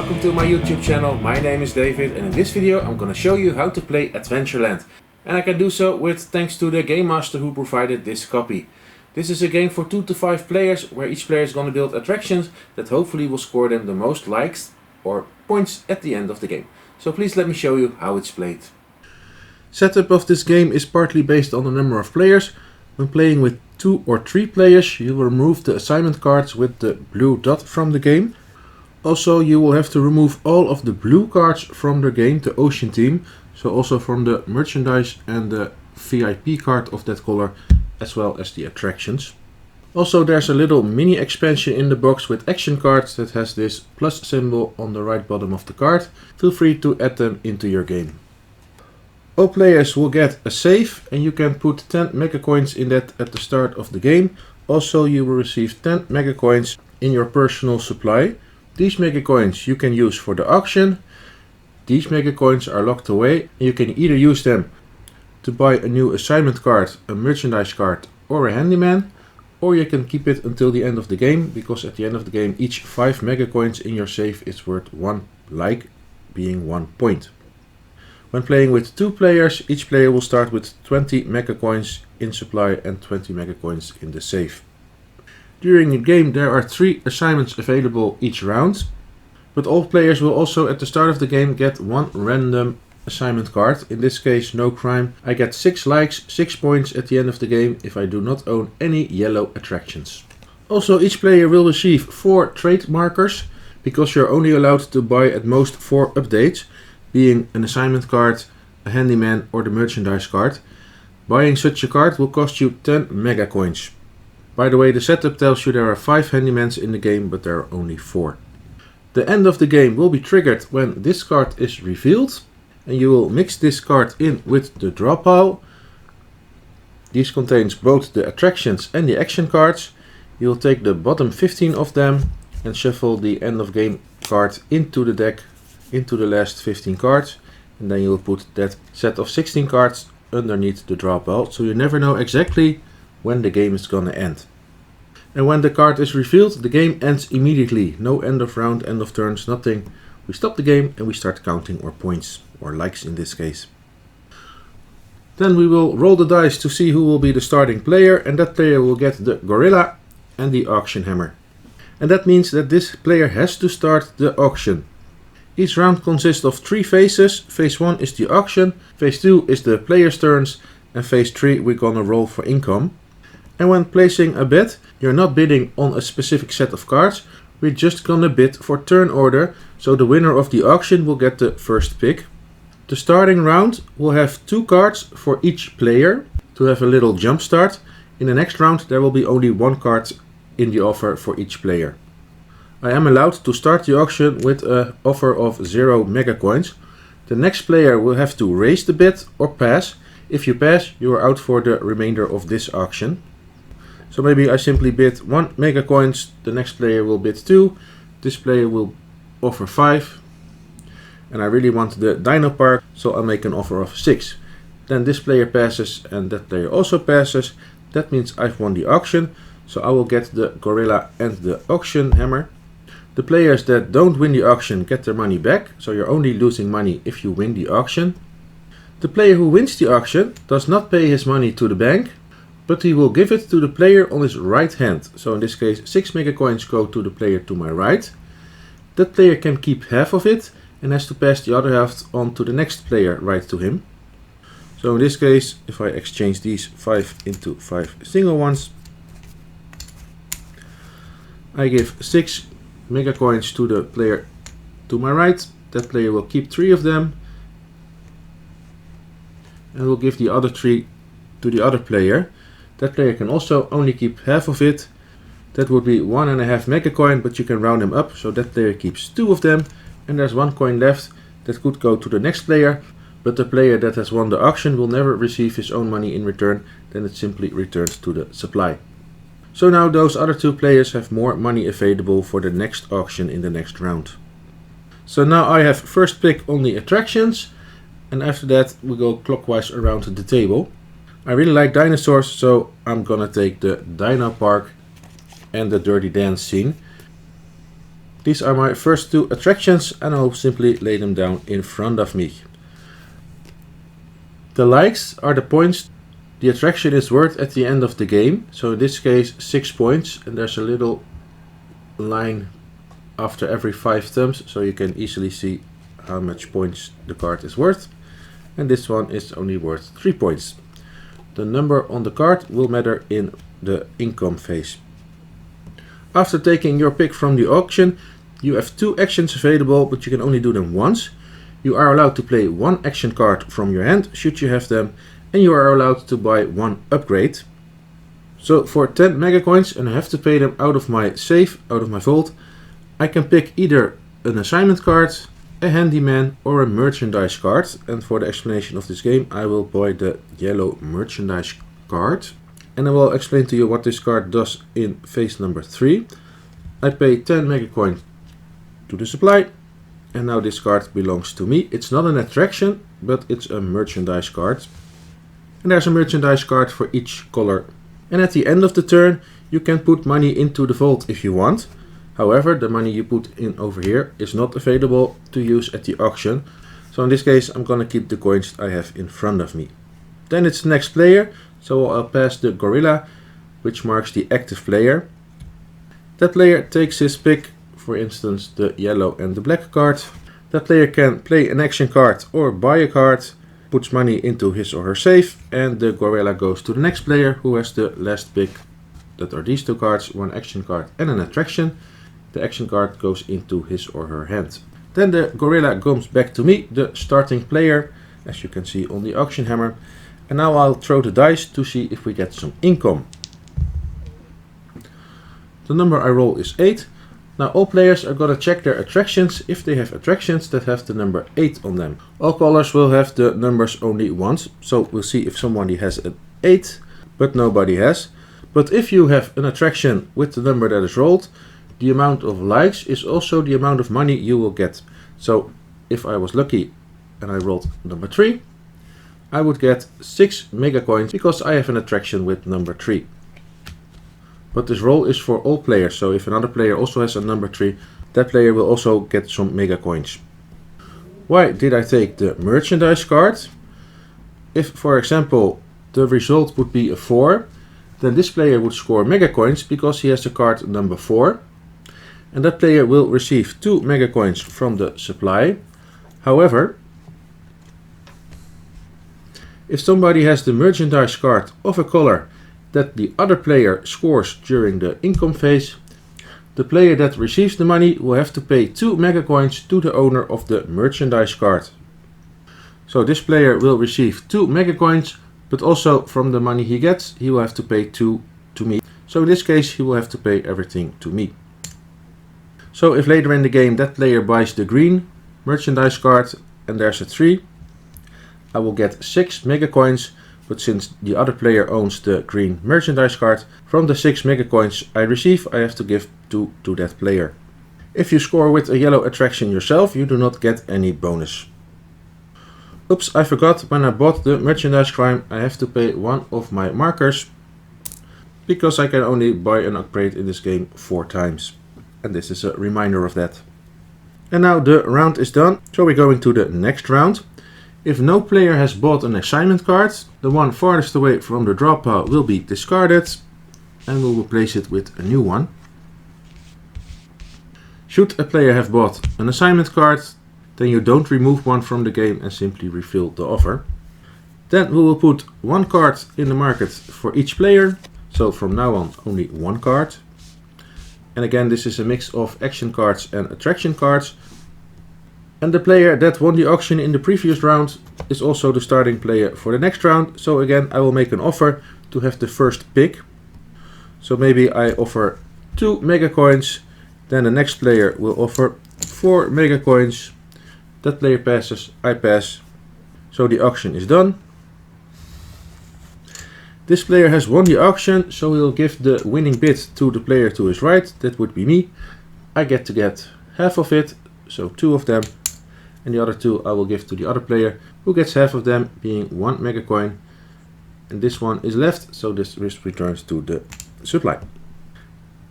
welcome to my YouTube channel. My name is David and in this video I'm gonna show you how to play Adventureland. And I can do so with thanks to the Game Master who provided this copy. This is a game for 2 to 5 players where each player is gonna build attractions that hopefully will score them the most likes or points at the end of the game. So please let me show you how it's played. Setup of this game is partly based on the number of players. When playing with 2 or 3 players, you will remove the assignment cards with the blue dot from the game. Also, you will have to remove all of the blue cards from the game, the Ocean Team, so also from the merchandise and the VIP card of that color, as well as the attractions. Also, there's a little mini expansion in the box with action cards that has this plus symbol on the right bottom of the card. Feel free to add them into your game. All players will get a save and you can put 10 mega coins in that at the start of the game. Also, you will receive 10 mega coins in your personal supply. These mega coins you can use for the auction. These mega coins are locked away. You can either use them to buy a new assignment card, a merchandise card or a handyman, or you can keep it until the end of the game, because at the end of the game each 5 mega coins in your save is worth 1 like, being 1 point. When playing with 2 players, each player will start with 20 mega coins in supply and 20 mega coins in the save. During the game there are 3 assignments available each round, but all players will also at the start of the game get 1 random assignment card. In this case, no crime. I get 6 likes, 6 points at the end of the game if I do not own any yellow attractions. Also, each player will receive 4 trade markers, because you're only allowed to buy at most 4 updates, being an assignment card, a handyman or the merchandise card. Buying such a card will cost you 10 mega coins. By the way, the setup tells you there are 5 handymans in the game, but there are only 4. The end of the game will be triggered when this card is revealed, and you will mix this card in with the draw pile. This contains both the attractions and the action cards. You will take the bottom 15 of them and shuffle the end of game card into the deck, into the last 15 cards, and then you will put that set of 16 cards underneath the draw pile, so you never know exactly when the game is gonna end. And when the card is revealed, the game ends immediately. No end of round, end of turns, nothing. We stop the game and we start counting our points, or likes in this case. Then we will roll the dice to see who will be the starting player, and that player will get the gorilla and the auction hammer. And that means that this player has to start the auction. Each round consists of 3 phases. Phase 1 is the auction, phase 2 is the player's turns, and phase 3 we're gonna roll for income. And when placing a bet, you're not bidding on a specific set of cards, we're just gonna bid for turn order, so the winner of the auction will get the first pick. The starting round will have 2 cards for each player to have a little jump start. In the next round there will be only 1 card in the offer for each player. I am allowed to start the auction with an offer of 0 mega coins. The next player will have to raise the bid or pass. If you pass, you are out for the remainder of this auction. So maybe I simply bid 1 mega coins, the next player will bid 2, this player will offer 5, and I really want the Dino Park, so I'll make an offer of 6. Then this player passes and that player also passes. That means I've won the auction, so I will get the gorilla and the auction hammer. The players that don't win the auction get their money back, so you're only losing money if you win the auction. The player who wins the auction does not pay his money to the bank, but he will give it to the player on his right hand. So in this case 6 mega coins go to the player to my right. That player can keep half of it and has to pass the other half on to the next player right to him. So in this case, if I exchange these 5 into 5 single ones, I give 6 mega coins to the player to my right. That player will keep 3 of them and will give the other 3 to the other player. That player can also only keep half of it. That would be 1.5 mega coin, but you can round them up, so that player keeps 2 of them, and there's 1 coin left that could go to the next player, but the player that has won the auction will never receive his own money in return, then it simply returns to the supply. So now those other 2 players have more money available for the next auction in the next round. So now I have first pick on the attractions, and after that we go clockwise around the table. I really like dinosaurs, so I'm gonna take the Dino Park and the Dirty Dance scene. These are my first two attractions and I'll simply lay them down in front of me. The likes are the points the attraction is worth at the end of the game. So in this case 6 points, and there's a little line after every 5 thumbs, so you can easily see how much points the card is worth. And this one is only worth 3 points. The number on the card will matter in the income phase. After taking your pick from the auction, you have 2 actions available, but you can only do them once. You are allowed to play 1 action card from your hand, should you have them, and you are allowed to buy 1 upgrade. So for 10 mega coins, and I have to pay them out of my safe, out of my vault, I can pick either an assignment card, a handyman or a merchandise card. And for the explanation of this game, I will buy the yellow merchandise card. And I will explain to you what this card does in phase number 3. I pay 10 mega coin to the supply, and now this card belongs to me. It's not an attraction, but it's a merchandise card. And there's a merchandise card for each color. And at the end of the turn, you can put money into the vault if you want. However, the money you put in over here is not available to use at the auction. So in this case, I'm gonna keep the coins I have in front of me. Then it's the next player. So I'll pass the gorilla, which marks the active player. That player takes his pick, for instance the yellow and the black card. That player can play an action card or buy a card, puts money into his or her safe, and the gorilla goes to the next player who has the last pick. That are these 2 cards, 1 action card and an attraction. The action card goes into his or her hand. Then the gorilla comes back to me, the starting player, as you can see on the auction hammer. And now I'll throw the dice to see if we get some income. The number I roll is 8. Now all players are gonna check their attractions if they have attractions that have the number 8 on them. All colors will have the numbers only once, so we'll see if somebody has an 8, but nobody has. But if you have an attraction with the number that is rolled, the amount of likes is also the amount of money you will get. So if I was lucky and I rolled number 3, I would get 6 mega coins because I have an attraction with number 3. But this roll is for all players, so if another player also has a number 3, that player will also get some mega coins. Why did I take the merchandise card? If, for example, the result would be a 4, then this player would score mega coins because he has the card number 4. And that player will receive 2 mega coins from the supply. However, if somebody has the merchandise card of a color that the other player scores during the income phase, the player that receives the money will have to pay 2 mega coins to the owner of the merchandise card. So this player will receive 2 mega coins, but also from the money he gets, he will have to pay 2 to me. So in this case, he will have to pay everything to me. So if later in the game that player buys the green merchandise card and there's a 3, I will get 6 mega coins, but since the other player owns the green merchandise card, from the 6 mega coins I receive, I have to give 2 to that player. If you score with a yellow attraction yourself, you do not get any bonus. Oops, I forgot, when I bought the merchandise crime, I have to pay 1 of my markers, because I can only buy an upgrade in this game 4 times. And this is a reminder of that. And now the round is done, so we're going to the next round. If no player has bought an assignment card, the one farthest away from the draw pile will be discarded, and we'll replace it with a new one. Should a player have bought an assignment card, then you don't remove one from the game and simply refill the offer. Then we will put 1 card in the market for each player, so from now on only 1 card. And again, this is a mix of action cards and attraction cards. And the player that won the auction in the previous round is also the starting player for the next round. So again, I will make an offer to have the first pick. So maybe I offer 2 mega coins. Then the next player will offer 4 mega coins. That player passes, I pass. So the auction is done. This player has won the auction, so he'll give the winning bid to the player to his right. That would be me. I get to get half of it, so 2 of them. And the other 2 I will give to the other player, who gets half of them, being 1 mega coin. And this one is left, so this returns to the supply.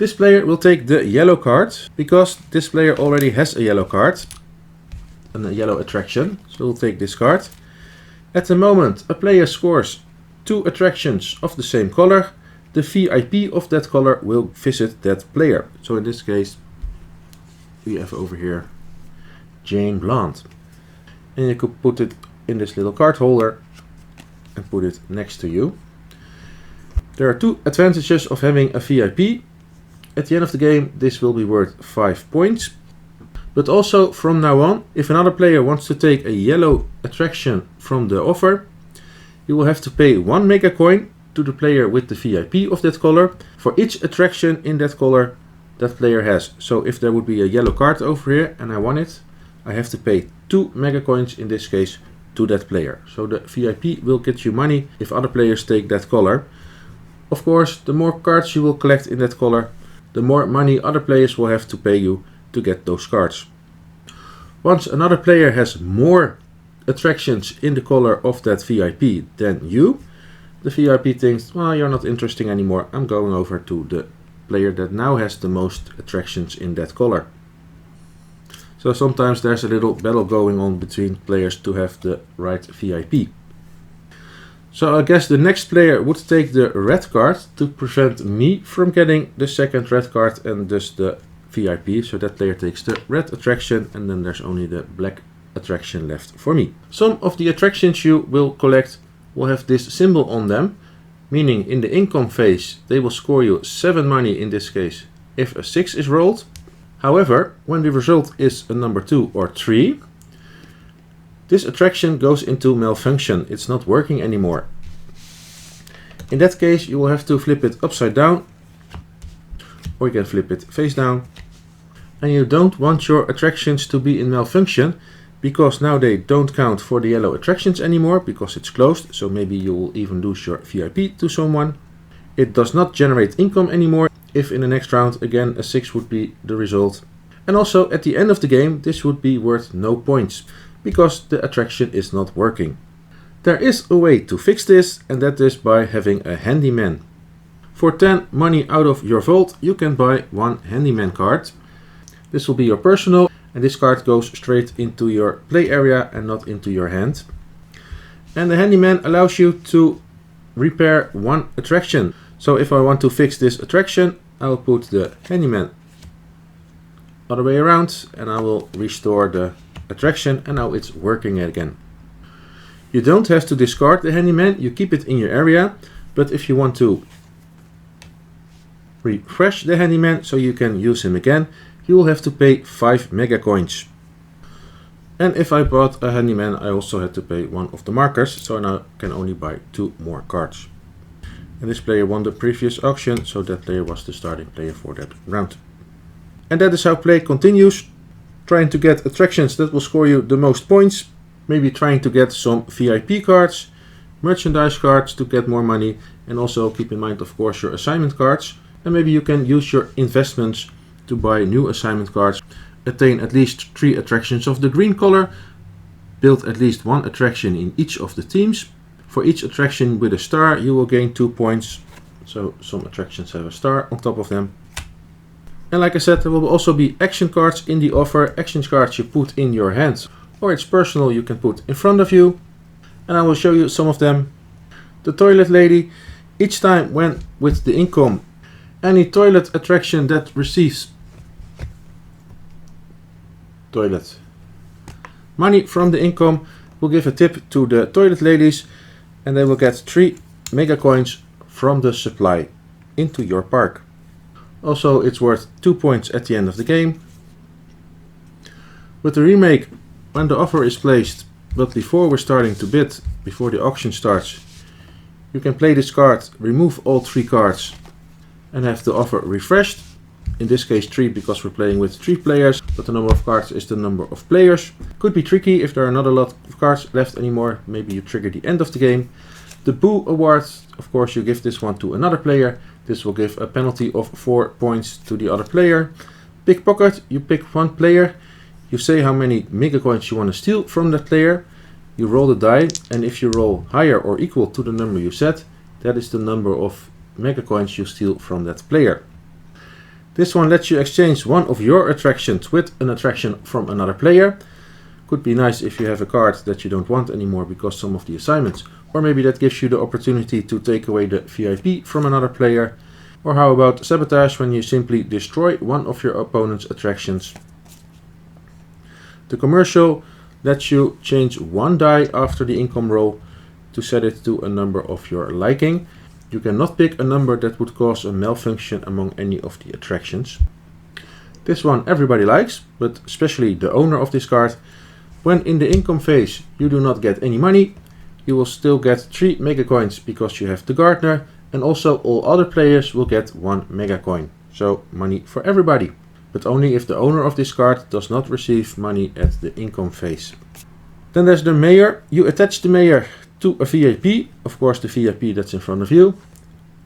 This player will take the yellow card because this player already has a yellow card and a yellow attraction, so we'll take this card. At the moment a player scores 2 attractions of the same color, the VIP of that color will visit that player. So in this case we have over here Jane Blonde, and you could put it in this little card holder and put it next to you. There are 2 advantages of having a VIP. At the end of the game this will be worth 5 points. But also from now on, if another player wants to take a yellow attraction from the offer, you will have to pay 1 mega coin to the player with the VIP of that color for each attraction in that color that player has. So if there would be a yellow card over here and I want it, I have to pay 2 mega coins in this case to that player. So the VIP will get you money if other players take that color. Of course, the more cards you will collect in that color, the more money other players will have to pay you to get those cards. Once another player has more attractions in the color of that VIP than you, the VIP thinks, well, you're not interesting anymore, I'm going over to the player that now has the most attractions in that color. So sometimes there's a little battle going on between players to have the right VIP. So I guess the next player would take the red card to prevent me from getting the second red card and thus the VIP. So that player takes the red attraction and then there's only the black attraction left for me. Some of the attractions you will collect will have this symbol on them, meaning in the income phase they will score you 7 money in this case if a 6 is rolled. However, when the result is a number 2 or 3, this attraction goes into malfunction. It's not working anymore. In that case you will have to flip it upside down, or you can flip it face down. And you don't want your attractions to be in malfunction because now they don't count for the yellow attractions anymore because it's closed. So maybe you will even lose your VIP to someone. It does not generate income anymore if in the next round again a 6 would be the result. And also at the end of the game this would be worth no points because the attraction is not working. There is a way to fix this, and that is by having a handyman. For 10 money out of your vault you can buy 1 handyman card. This will be your personal, and this card goes straight into your play area and not into your hand. And the handyman allows you to repair 1 attraction. So if I want to fix this attraction, I will put the handyman other way around and I will restore the attraction, and now it's working again. You don't have to discard the handyman, you keep it in your area, but if you want to refresh the handyman so you can use him again, you will have to pay 5 mega coins. And if I bought a handyman I also had to pay 1 of the markers, so now I can only buy 2 more cards. And this player won the previous auction, so that player was the starting player for that round. And that is how play continues. Trying to get attractions that will score you the most points, maybe trying to get some VIP cards, merchandise cards to get more money, and also keep in mind of course your assignment cards, and maybe you can use your investments to buy new assignment cards, attain at least 3 attractions of the green color, build at least 1 attraction in each of the teams. For each attraction with a star you will gain 2 points, so some attractions have a star on top of them. And like I said, there will also be action cards in the offer, action cards you put in your hands, or it's personal you can put in front of you. And I will show you some of them. The toilet lady, each time when with the income, any toilet attraction that receives toilet money from the income will give a tip to the toilet ladies, and they will get 3 mega coins from the supply into your park. Also it's worth 2 points at the end of the game. With the remake, when the offer is placed, but before we're starting to bid, before the auction starts, you can play this card, remove all 3 cards and have the offer refreshed. In this case 3 because we're playing with 3 players, but the number of cards is the number of players. Could be tricky if there are not a lot of cards left anymore, maybe you trigger the end of the game. The Boo Award, of course you give this one to another player. This will give a penalty of 4 points to the other player. Pickpocket, you pick 1 player, you say how many mega coins you want to steal from that player, you roll the die, and if you roll higher or equal to the number you set, that is the number of mega coins you steal from that player. This one lets you exchange one of your attractions with an attraction from another player. Could be nice if you have a card that you don't want anymore because some of the assignments, or maybe that gives you the opportunity to take away the VIP from another player. Or how about sabotage, when you simply destroy one of your opponent's attractions. The commercial lets you change one die after the income roll to set it to a number of your liking. You cannot pick a number that would cause a malfunction among any of the attractions. This one everybody likes, but especially the owner of this card. When in the income phase you do not get any money, you will still get 3 mega coins because you have the gardener, and also all other players will get 1 mega coin. So money for everybody, but only if the owner of this card does not receive money at the income phase. Then there's the mayor. You attach the mayor to a VIP, of course the VIP that's in front of you,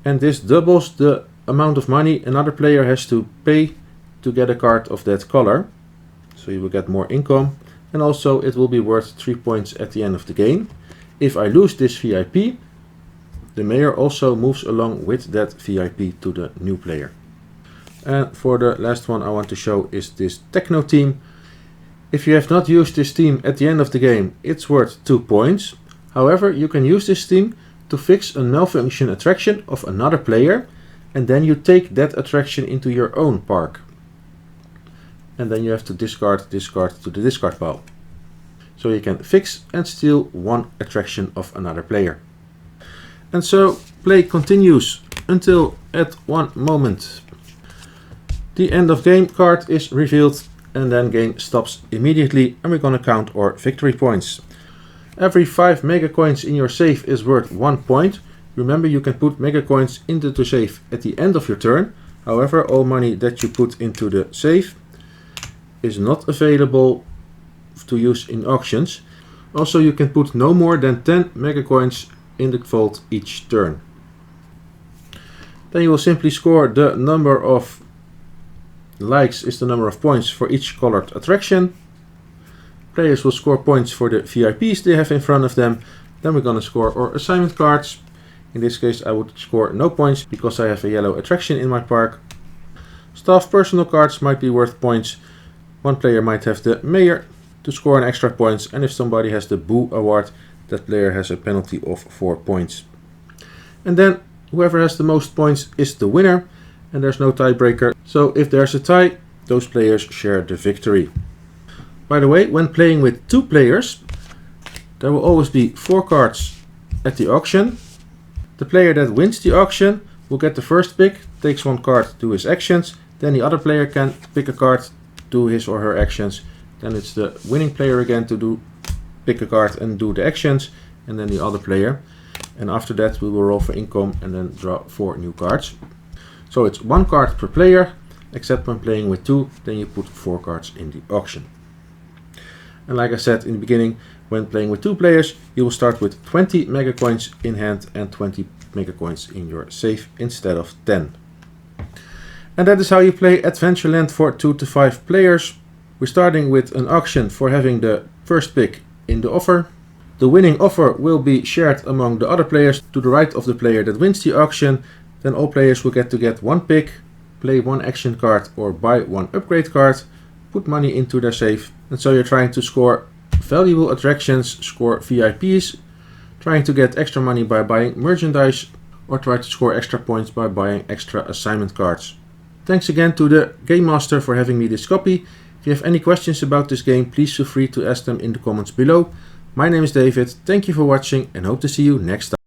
and this doubles the amount of money another player has to pay to get a card of that color. So you will get more income, and also it will be worth 3 points at the end of the game. If I lose this VIP, the mayor also moves along with that VIP to the new player. And for the last one I want to show is this techno team. If you have not used this team at the end of the game, it's worth 2 points. However, you can use this team to fix a malfunction attraction of another player, and then you take that attraction into your own park. And then you have to discard this card to the discard pile. So you can fix and steal one attraction of another player. And so play continues until at one moment the end of game card is revealed, and then game stops immediately, and we're gonna count our victory points. Every 5 mega coins in your save is worth 1 point. Remember, you can put mega coins into the save at the end of your turn. However, all money that you put into the save is not available to use in auctions. Also, you can put no more than 10 mega coins in the vault each turn. Then you will simply score the number of likes is the number of points for each colored attraction. Players will score points for the VIPs they have in front of them. Then we're gonna score our assignment cards. In this case I would score no points because I have a yellow attraction in my park. Staff personal cards might be worth points. One player might have the mayor to score an extra points, and if somebody has the Boo award, that player has a penalty of 4 points. And then whoever has the most points is the winner, and there's no tiebreaker. So if there's a tie, those players share the victory. By the way, when playing with 2 players, there will always be 4 cards at the auction. The player that wins the auction will get the first pick, takes 1 card to his actions, then the other player can pick a card to his or her actions. Then it's the winning player again to pick a card and do the actions, and then the other player. And after that we will roll for income and then draw 4 new cards. So it's 1 card per player, except when playing with 2, then you put 4 cards in the auction. And like I said in the beginning, when playing with 2 players, you will start with 20 mega coins in hand and 20 mega coins in your save instead of 10. And that is how you play Adventureland for 2 to 5 players. We're starting with an auction for having the first pick in the offer. The winning offer will be shared among the other players to the right of the player that wins the auction. Then all players will get to get 1 pick, play 1 action card or buy 1 upgrade card, put money into their save. And so you're trying to score valuable attractions, score VIPs, trying to get extra money by buying merchandise, or try to score extra points by buying extra assignment cards. Thanks again to the Game Master for having me this copy. If you have any questions about this game, please feel free to ask them in the comments below. My name is David, thank you for watching and hope to see you next time.